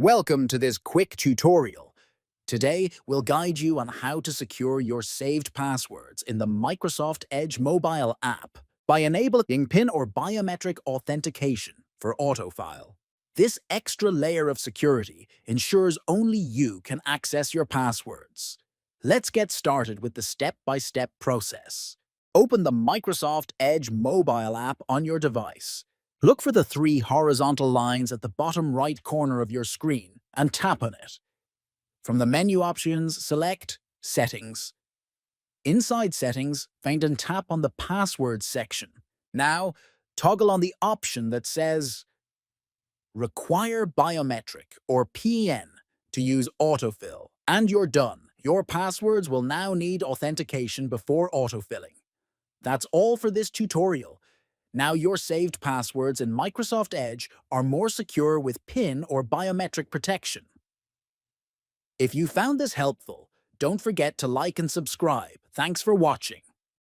Welcome to this quick tutorial. Today, we'll guide you on how to secure your saved passwords in the Microsoft Edge mobile app by enabling PIN or biometric authentication for Autofill. This extra layer of security ensures only you can access your passwords. Let's get started with the step-by-step process. Open the Microsoft Edge mobile app on your device. Look for the three horizontal lines at the bottom right corner of your screen and tap on it. From the menu options, select Settings. Inside Settings, find and tap on the Passwords section. Now, toggle on the option that says Require Biometric or PN to use Autofill, and you're done. Your passwords will now need authentication before autofilling. That's all for this tutorial. Now your saved passwords in Microsoft Edge are more secure with PIN or biometric protection. If you found this helpful, don't forget to like and subscribe. Thanks for watching.